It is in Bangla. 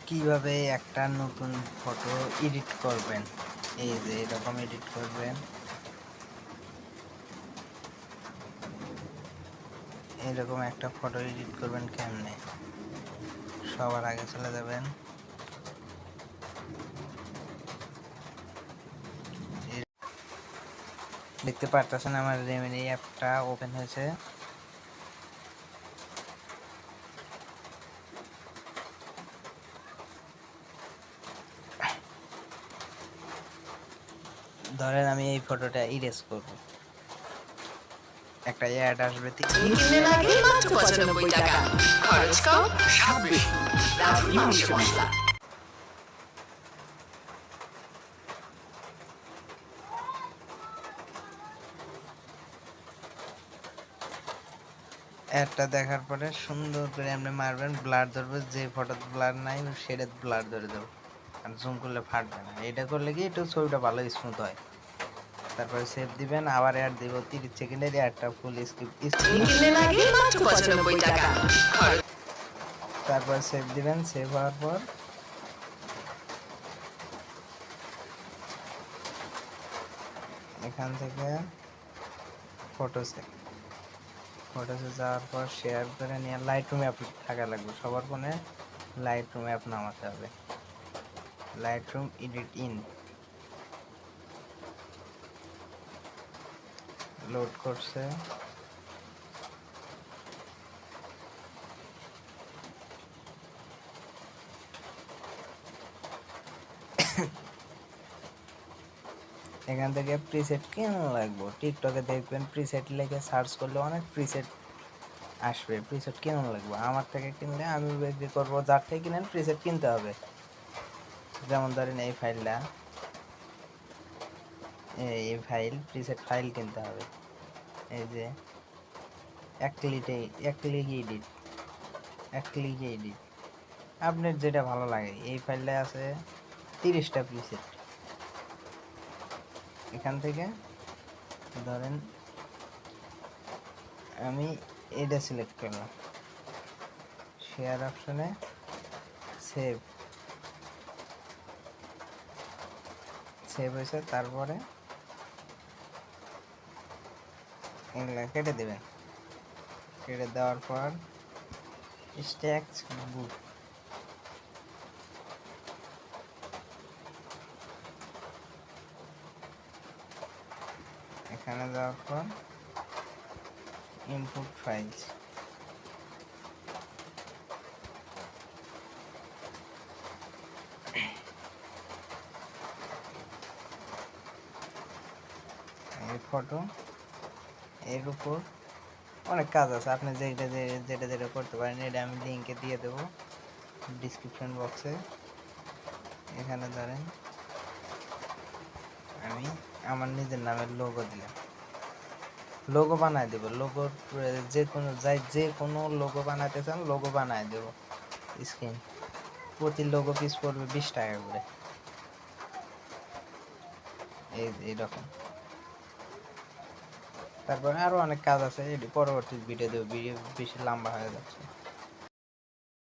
কিভাবে একটা নতুন ফটো এডিট করবেন। এই যে এরকম এডিট করবেন, এরকম একটা ফটো এডিট করবেন কেমনে। সবার আগে চলে যাবেন, দেখতে পারতেছেন আমার রেমেডি অ্যাপটা ওপেন হয়েছে। ধরেন আমি এই ফটোটা ইরেজ করব, একটা অ্যাড আসবে, কিনলে লাগে মাত্র 95 টাকা, খরচ কম, স্বাদ বেশি, রাধি মাংস মশলা। অ্যাডটা দেখার পরে সুন্দর করে আপনি মারবেন, ব্লার ধরবে, যে ফটো ব্লার নাই সেটা ব্লার ধরে দেবো, আর জুম করলে ফাটবে না। এটা করলে কি একটু ছবিটা ভালো স্মুথ হয়। তারপরে সেভ দিবেন, আবার অ্যাড দিব 30 সেকেন্ডের, অ্যাডটা ফুল স্কিপ। কিনলে লাগে মাত্র 95 টাকা। তারপর সেভ দিবেন, সেভ হওয়ার পর এখান থেকে ফটোসে যাওয়ার পর শেয়ার করে নিয়ে লাইট রুম অ্যাপ থাকা লাগবে সবার ফোনে। লাইট রুম অ্যাপ নামাতে হবে, light room edit in, load করছে। এখান থেকে প্রিসেট কেমন লাগবে, টিকটকে দেখবেন প্রিসেট লেগে সার্চ করলে অনেক প্রিসেট আসবে। প্রিসেট কেমন লাগবে, আমার থেকে কিনলে আমি বিক্রি করবো, যার থেকে কিনেন প্রিসেট কিনতে হবে। যেমন ধরেন এই ফাইলটা, এই ফাইল প্রিসেট ফাইল কিনতে হবে। এই যে এক ক্লিকে এডিট, আপনার যেটা ভালো লাগে। এই ফাইলটা আছে 30টা প্রিসেট। এখান থেকে ধরেন আমি এটা সিলেক্ট করলাম, শেয়ার অপশনে সেভ হয়েছে। তারপরে এগুলো কেটে দেবেন, কেটে দেওয়ার পর স্ট্যাক্স বুক, এখানে যাওয়ার পর ইনপুট ফাইলস, এই ফটো, এর উপর অনেক কাজ আছে, আপনি যেটা করতে পারেন। এটা আমি লিঙ্কে দিয়ে দেবো ডিসক্রিপশন বক্সে। এখানে ধরেন আমি আমার নিজের নামের লোগো দিলাম, লোগো বানায় দেবো। লোগোর যে কোনো লোগো বানাতে চান লোগো বানায় দেবো। স্ক্রিন প্রতি লোগো পিস পড়বে 20 টাকা করে, এইরকম। তারপরে আরো অনেক কাজ আছে, এটি পরবর্তী ভিডিও দেবো, ভিডিও বেশি লম্বা হয়ে যাচ্ছে।